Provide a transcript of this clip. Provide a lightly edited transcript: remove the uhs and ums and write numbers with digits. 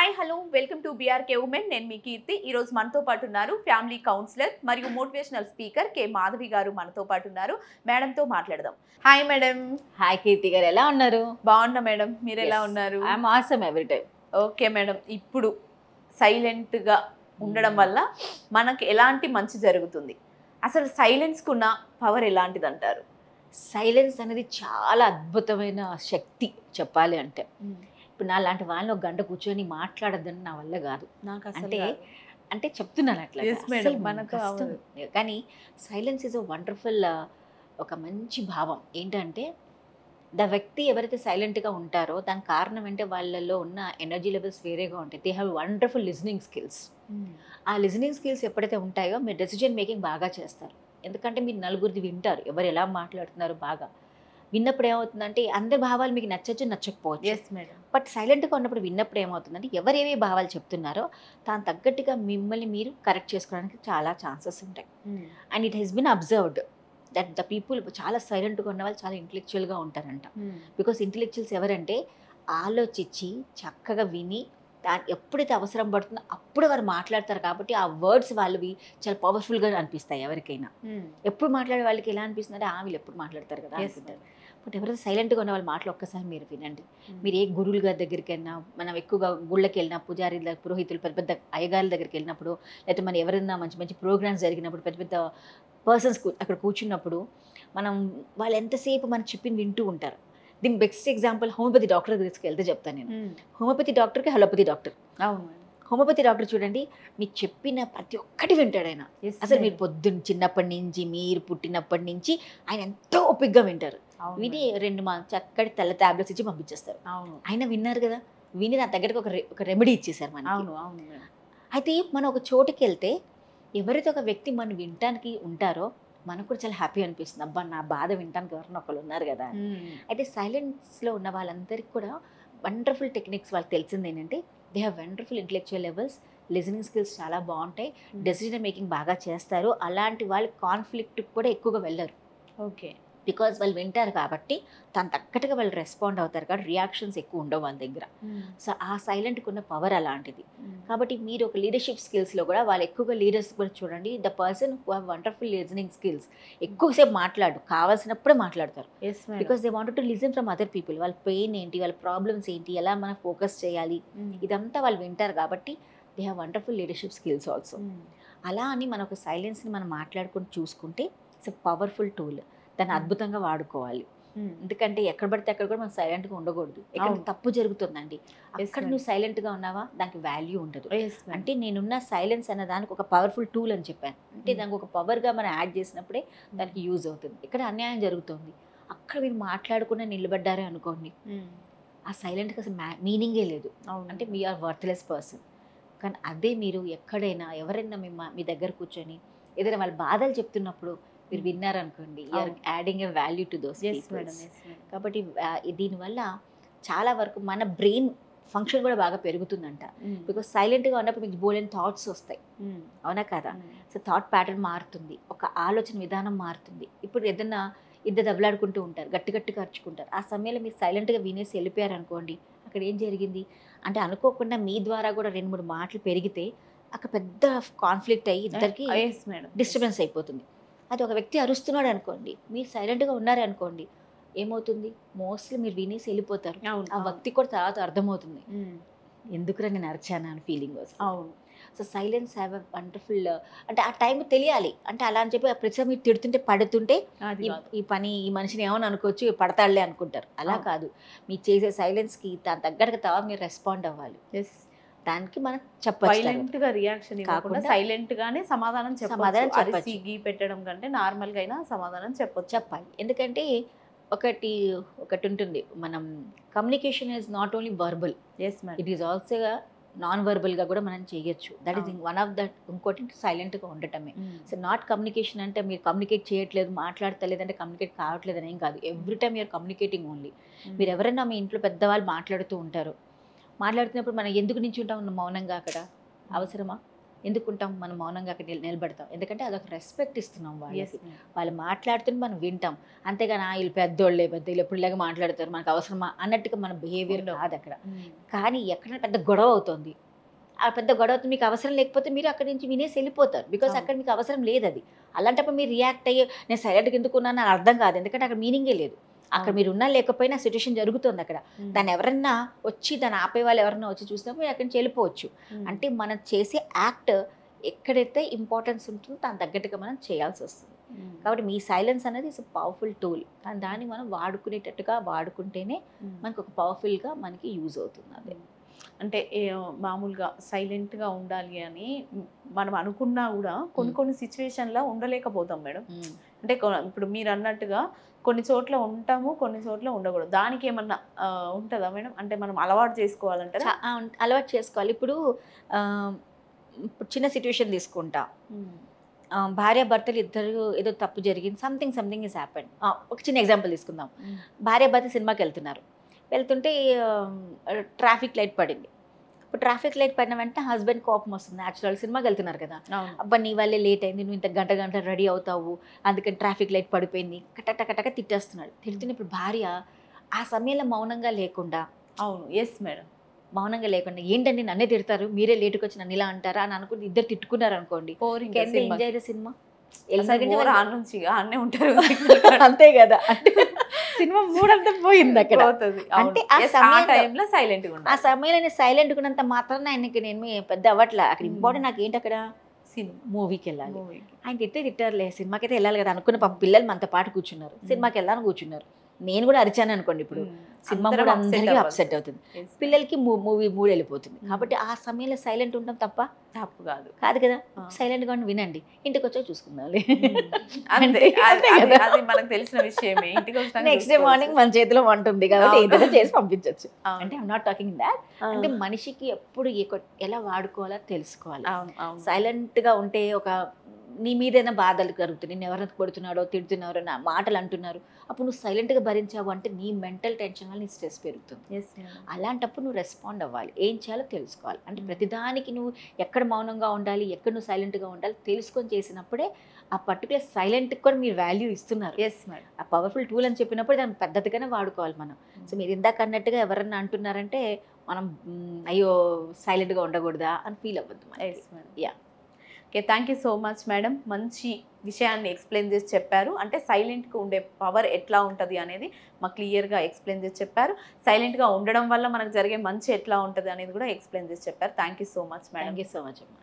Hi hello welcome to BRK women. నేను మీ కీర్తి. ఈరోజు మనతో పాటు ఉన్నారు ఫ్యామిలీ కౌన్సిలర్ మరియు మోటివేషనల్ స్పీకర్ కే మాధవి గారు మనతో పాటు ఉన్నారు. మేడంతో మాట్లాడదాం. Hi madam. హాయ్ కీర్తి గారు, ఎలా ఉన్నారు? బాగున్నా మేడం, మీరు ఎలా ఉన్నారు? I'm awesome every time. Okay madam, ఇప్పుడు సైలెంట్గా ఉండడం వల్ల మనకి ఎలాంటి మంచి జరుగుతుంది? అసలు సైలెన్స్కు ఉన్న పవర్ ఎలాంటిది అంటారు? సైలెన్స్ అనేది చాలా అద్భుతమైన శక్తి చెప్పాలి అంటే. ఇప్పుడు నా లాంటి వాళ్ళని ఒక గంట కూర్చొని మాట్లాడద్దని నా వల్ల కాదు. నాకు అంటే అంటే చెప్తున్నాను అట్లా. మనకు కానీ సైలెన్స్ ఈజ్ అ వండర్ఫుల్, ఒక మంచి భావం. ఏంటంటే వ్యక్తి ఎవరైతే సైలెంట్గా ఉంటారో దానికి కారణం అంటే వాళ్ళలో ఉన్న ఎనర్జీ లెవెల్స్ వేరేగా ఉంటాయి. They have wonderful listening skills. ఆ లిజనింగ్ స్కిల్స్ ఎప్పుడైతే ఉంటాయో మీరు డెసిజన్ మేకింగ్ బాగా చేస్తారు. ఎందుకంటే మీరు నలుగురిది వింటారు, ఎవరు ఎలా మాట్లాడుతున్నారు బాగా విన్నప్పుడు ఏమవుతుందంటే అందరి భావాలు మీకు నచ్చచ్చు నచ్చకపోవచ్చు. Yes madam. బట్ సైలెంట్గా ఉన్నప్పుడు విన్నప్పుడు ఏమవుతుందంటే ఎవరు ఏవే భావాలు చెప్తున్నారో దాని తగ్గట్టుగా మిమ్మల్ని మీరు కరెక్ట్ చేసుకోవడానికి చాలా ఛాన్సెస్ ఉంటాయి. And it has been observed that the people చాలా సైలెంట్గా ఉన్న వాళ్ళు చాలా ఇంటెలెక్చువల్గా ఉంటారంట. బికాస్ ఇంటెలెక్చువల్స్ ఎవరంటే ఆలోచించి చక్కగా విని దాని ఎప్పుడైతే అవసరం పడుతుందో అప్పుడు వారు మాట్లాడతారు. కాబట్టి ఆ వర్డ్స్ వాళ్ళవి చాలా పవర్ఫుల్గా అనిపిస్తాయి ఎవరికైనా. ఎప్పుడు మాట్లాడే వాళ్ళకి ఎలా అనిపిస్తుంది అంటే వీళ్ళు ఎప్పుడు మాట్లాడతారు కదా అనుకుంటారు. బట్ ఎవరైతే సైలెంట్గా ఉన్న వాళ్ళ మాటలు ఒక్కసారి మీరు వినండి. మీరు ఏ గురువుల గారి దగ్గరికి వెళ్ళినా, మనం ఎక్కువగా గుళ్ళకి వెళ్ళినా, పూజారి పురోహితులు పెద్ద పెద్ద అయ్యగారుల దగ్గరికి వెళ్ళినప్పుడు, లేకపోతే మనం ఎవరైనా మంచి మంచి ప్రోగ్రామ్స్ జరిగినప్పుడు, పెద్ద పెద్ద పర్సన్స్ అక్కడ కూర్చున్నప్పుడు మనం వాళ్ళు ఎంతసేపు మనం చెప్పింది వింటూ ఉంటారు. దీని బెస్ట్ ఎగ్జాంపుల్ హోమియోపతి డాక్టర్ దగ్గరికి వెళ్తే చెప్తాను నేను. హోమియోపతి డాక్టర్కి అలోపతి డాక్టర్. అవును. హోమియోపతి డాక్టర్ చూడండి, మీకు చెప్పిన ప్రతి ఒక్కటి వింటాడు ఆయన. అసలు మీరు పొద్దున్న చిన్నప్పటి నుంచి మీరు పుట్టినప్పటి నుంచి ఆయన ఎంతో ఓపికగా వింటారు. విని 2 చక్కటి తెల్ల టాబ్లెట్స్ ఇచ్చి పంపించేస్తారు. ఆయన విన్నారు కదా, విని నా దగ్గరకు ఒక రెమెడీ ఇచ్చేసారు మనకి. అవును అవును. అయితే మనం ఒక చోటుకి వెళ్తే ఎవరైతే ఒక వ్యక్తి మనం వినటానికి ఉంటారో మనకు కూడా చాలా హ్యాపీ అనిపిస్తుంది. అబ్బా నా బాధ వినటానికి ఎవరైనా ఒకళ్ళు ఉన్నారు కదా. అయితే సైలెన్స్లో ఉన్న వాళ్ళందరికీ కూడా వండర్ఫుల్ టెక్నిక్స్ వాళ్ళకి తెలిసింది ఏంటంటే they have wonderful intellectual levels, listening skills చాలా బాగుంటాయి, డెసిజన్ మేకింగ్ బాగా చేస్తారు. అలాంటి వాళ్ళు కాన్ఫ్లిక్ట్కి కూడా ఎక్కువగా వెళ్ళరు. ఓకే. బికాజ్ వాళ్ళు వింటారు కాబట్టి దాని తగ్గట్టుగా వాళ్ళు రెస్పాండ్ అవుతారు కాబట్టి రియాక్షన్స్ ఎక్కువ ఉండవు వాళ్ళ దగ్గర. సో ఆ సైలెంట్కి ఉన్న పవర్ అలాంటిది. కాబట్టి మీరు ఒక లీడర్షిప్ స్కిల్స్లో కూడా వాళ్ళు ఎక్కువగా లీడర్స్ కూడా చూడండి, the person who have wonderful listening skills ఎక్కువసేపు మాట్లాడు కావాల్సినప్పుడే మాట్లాడతారు. Because they wanted to listen from other people. వాళ్ళ పెయిన్ ఏంటి, వాళ్ళ ప్రాబ్లమ్స్ ఏంటి, ఎలా మనం ఫోకస్ చేయాలి, ఇదంతా వాళ్ళు వింటారు కాబట్టి they have wonderful leadership skills also. అలా అని మనం ఒక సైలెన్స్ని మనం మాట్లాడుకొని చూసుకుంటే ఇట్స్ ఎ పవర్ఫుల్ టూల్. దాన్ని అద్భుతంగా వాడుకోవాలి. ఎందుకంటే ఎక్కడ పడితే అక్కడ కూడా మనం సైలెంట్గా ఉండకూడదు. ఎక్కడ తప్పు జరుగుతుందండి అక్కడ నువ్వు సైలెంట్గా ఉన్నావా దానికి వాల్యూ ఉండదు. అంటే నేనున్న సైలెన్స్ అన్న దానికి ఒక పవర్ఫుల్ టూల్ అని చెప్పాను. అంటే దానికి ఒక పవర్గా మనం యాడ్ చేసినప్పుడే దానికి యూజ్ అవుతుంది. ఇక్కడ అన్యాయం జరుగుతుంది, అక్కడ మీరు మాట్లాడకుండా నిలబడ్డారే అనుకోండి, ఆ సైలెంట్కి అసలు మీనింగే లేదు. అంటే మీ ఆర్ వర్త్లెస్ పర్సన్. కానీ అదే మీరు ఎక్కడైనా ఎవరైనా మీ దగ్గర కూర్చొని ఏదైనా వాళ్ళ బాధలు చెప్తున్నప్పుడు మీరు విన్నారనుకోండి, you are adding a value to those peoples. కాబట్టి దీనివల్ల చాలా వరకు మన బ్రెయిన్ ఫంక్షన్ కూడా బాగా పెరుగుతుందంట. బికాస్ సైలెంట్గా ఉన్నప్పుడు మీకు బోలెన్ థాట్స్ వస్తాయి, అవునా కదా. సో థాట్ ప్యాటర్న్ మారుతుంది, ఒక ఆలోచన విధానం మారుతుంది. ఇప్పుడు ఏదన్నా ఇద్దరు దెబ్బలాడుకుంటూ ఉంటారు, గట్టి గట్టిగా అరుచుకుంటారు. ఆ సమయంలో మీరు సైలెంట్గా వినేసి వెళ్ళిపోయారు అనుకోండి, అక్కడ ఏం జరిగింది అంటే అనుకోకుండా మీ ద్వారా కూడా 2-3 మాటలు పెరిగితే అక్కడ పెద్ద కాన్ఫ్లిక్ట్ అయ్యి ఇద్దరికి డిస్టర్బెన్స్ అయిపోతుంది. అది ఒక వ్యక్తి అరుస్తున్నాడు అనుకోండి, మీరు సైలెంట్గా ఉన్నారే అనుకోండి, ఏమవుతుంది మోస్ట్లీ మీరు వినేసి వెళ్ళిపోతారు. ఆ వ్యక్తి కూడా తర్వాత అర్థమవుతుంది ఎందుకురా నేను అరిచాను అని ఫీలింగ్ వస్తుంది. అవును. So silence have a wonderful, అంటే ఆ టైం తెలియాలి. అంటే అలా అని చెప్పి ప్రతిసారి మీరు తిడుతుంటే పడుతుంటే ఈ మనిషిని ఏమని అనుకోవచ్చు, పడతాడులే అనుకుంటారు. అలా కాదు, మీరు చేసే సైలెన్స్కి దాని దగ్గరకు తర్వాత మీరు రెస్పాండ్ అవ్వాలి. దానికి మనం చెప్పాలి, రియాక్షన్ కాకుండా సైలెంట్ గానే సమాధానం చెప్పాలి. పెట్టడం కంటే నార్మల్ గా అయినా సమాధానం చెప్పాలి. ఎందుకంటే ఒకటి ఉంటుంది, మనం communication is not only verbal, it is also non వర్బల్గా కూడా మనం చేయొచ్చు. That is one of that. ఇంకోటి సైలెంట్గా ఉండటమే. సో నాట్ కమ్యూనికేషన్ అంటే మీరు కమ్యూనికేట్ చేయట్లేదు, మాట్లాడతలేదు అంటే కమ్యూనికేట్ కావట్లేదు అని ఏం కాదు. Every time you're communicating only. మీరు ఎవరైనా మీ ఇంట్లో పెద్దవాళ్ళు మాట్లాడుతూ ఉంటారు, మాట్లాడుతున్నప్పుడు మనం ఎందుకు నించుంటాం మౌనంగా, అక్కడ అవసరమా? ఎందుకుంటాం మనం మౌనంగా అక్కడ నిలబడతాం, ఎందుకంటే అదొక రెస్పెక్ట్ ఇస్తున్నాం వాళ్ళకి. వాళ్ళు మాట్లాడుతుంటే మనం వింటాం, అంతేగాని వీళ్ళు వీళ్ళు ఎప్పుడులాగా మాట్లాడతారు మనకు అవసరమా అన్నట్టుగా మన బిహేవియర్ కాదు అక్కడ. కానీ ఎక్కడ పెద్ద గొడవ అవుతుంది, ఆ పెద్ద గొడవ మీకు అవసరం లేకపోతే మీరు అక్కడి నుంచి వినేసి వెళ్ళిపోతారు, బికాస్ అక్కడ మీకు అవసరం లేదు అది. అలాంటప్పుడు మీరు రియాక్ట్ అయ్యి నేను సైలెంట్గా ఎందుకున్నాను అని అర్థం కాదు, ఎందుకంటే అక్కడ మీనింగే లేదు. అక్కడ మీరు ఉన్నా లేకపోయినా సిచ్యువేషన్ జరుగుతుంది అక్కడ. దాన్ని ఎవరన్నా వచ్చి దాన్ని ఆపే వాళ్ళు ఎవరన్నా వచ్చి చూసినప్పుడు అక్కడి నుంచి వెళ్ళిపోవచ్చు. అంటే మనం చేసే యాక్ట్ ఎక్కడైతే ఇంపార్టెన్స్ ఉంటుందో దాని తగ్గట్టుగా మనం చేయాల్సి వస్తుంది. కాబట్టి మీ సైలెన్స్ అనేది ఇట్స్ పవర్ఫుల్ టూల్, కానీ దాన్ని మనం వాడుకునేటట్టుగా వాడుకుంటేనే మనకు ఒక పవర్ఫుల్గా మనకి యూజ్ అవుతుంది. అదే అంటే మామూలుగా సైలెంట్గా ఉండాలి అని మనం అనుకున్నా కూడా కొన్ని సిచ్యువేషన్లో ఉండలేకపోతాం మేడం. అంటే ఇప్పుడు మీరు అన్నట్టుగా కొన్ని చోట్ల ఉంటాము, కొన్ని చోట్ల ఉండకూడదు. దానికి ఏమన్నా ఉంటుందా మేడం? అంటే మనం అలవాటు చేసుకోవాలంటారా? అలవాటు చేసుకోవాలి. ఇప్పుడు చిన్న సిచ్యువేషన్ తీసుకుంటా, భార్యాభర్తలు ఇద్దరు ఏదో తప్పు జరిగింది, సంథింగ్ ఇస్ హ్యాపెండ్. ఒక చిన్న ఎగ్జాంపుల్ తీసుకుందాం. భార్యాభర్త సినిమాకి వెళ్తుంటే ట్రాఫిక్ లైట్ పడింది. ఇప్పుడు ట్రాఫిక్ లైట్ పడిన వెంటనే హస్బెండ్ కోపం వస్తుంది, న్యాచురల్ సినిమాకి వెళ్తున్నారు కదా, అబ్బా నీ వల్లే లేట్ అయింది, నువ్వు ఇంత గంట రెడీ అవుతావు, అందుకని ట్రాఫిక్ లైట్ పడిపోయింది, కటక తిట్టేస్తున్నాడు. తిడుతున్నప్పుడు భార్య ఆ సమయంలో మౌనంగా లేకుండా, అవును ఎస్ మేడం, మౌనంగా లేకుండా ఏంటండి నన్నే తిడతారు, మీరే లేటుకి వచ్చి నన్ను ఇలా అంటారా అని అనుకుంటే ఇద్దరు తిట్టుకున్నారు అనుకోండి, ఎంజాయ్ ద సినిమా అంతే కదా. సినిమా మూడంతా పోయింది అక్కడ. అంటే ఆ సమయంలో సైలెంట్ ఉన్నంత మాత్రం ఆయనకి నేను పెద్ద అవ్వట్లే. అక్కడ ఇంపార్టెంట్ నాకు ఏంటి, అక్కడ మూవీకి వెళ్ళాలి, ఆయన తిట్టారులే, సినిమాకి అయితే వెళ్ళాలి కదా అనుకున్న పాపం పిల్లలు మనతో పాటు కూర్చున్నారు, సినిమాకి వెళ్ళాలని కూర్చున్నారు. నేను కూడా అరిచాను అనుకోండి, ఇప్పుడు సినిమా మూడు అందరికీ అప్సెట్ అవుతుంది, పిల్లలకి మూవీ మూడు వెళ్ళిపోతుంది. కాబట్టి ఆ సమయంలో సైలెంట్ ఉండడం తప్పు కాదు కదా. సైలెంట్ గా వినండి, ఇంటికి వచ్చాక చూసుకుందాం, మనకు తెలిసిన విషయమే. నెక్స్ట్ డే మార్నింగ్ మన చేతిలో వంట ఉంది కాబట్టి ఏదైనా చేసి పంపించవచ్చు. అంటే ఐఎమ్ నాట్ టాకింగ్ దాట్, అంటే మనిషికి ఎప్పుడు ఎలా వాడుకోవాలో తెలుసుకోవాలి. సైలెంట్ గా ఉంటే ఒక నీ మీదైనా బాధలు కలుగుతుంది, నేను ఎవరైనా కొడుతున్నాడో తిడుతున్నారో నా మాటలు అంటున్నారు, అప్పుడు నువ్వు సైలెంట్గా భరించావు అంటే నీ మెంటల్ టెన్షన్ వల్ల నీ స్ట్రెస్ పెరుగుతుంది. అలాంటప్పుడు నువ్వు రెస్పాండ్ అవ్వాలి, ఏం చేయాలో తెలుసుకోవాలి. అంటే ప్రతిదానికి నువ్వు ఎక్కడ మౌనంగా ఉండాలి, ఎక్కడ నువ్వు సైలెంట్గా ఉండాలి తెలుసుకొని చేసినప్పుడే ఆ పర్టికులర్ సైలెంట్కి కూడా మీరు వాల్యూ ఇస్తున్నారు. ఆ పవర్ఫుల్ టూల్ అని చెప్పినప్పుడు దాన్ని పద్ధతిగానే వాడుకోవాలి మనం. సో మీరు ఇందాక అన్నట్టుగా ఎవరన్నా అంటున్నారంటే మనం అయ్యో సైలెంట్గా ఉండకూడదా అని ఫీల్ అవ్వద్దు. Yeah, okay, thank you so much madam. మంచి విషయాన్ని ఎక్స్ప్లెయిన్ చేసి చెప్పారు. అంటే సైలెంట్గా ఉండే పవర్ ఎట్లా ఉంటుంది అనేది మాకు క్లియర్గా ఎక్స్ప్లెయిన్ చేసి చెప్పారు. సైలెంట్గా ఉండడం వల్ల మనకు జరిగే మంచి ఎట్లా ఉంటుంది అనేది కూడా ఎక్స్ప్లెయిన్ చేసి చెప్పారు. Thank you so much madam. Thank you so much అమ్మా.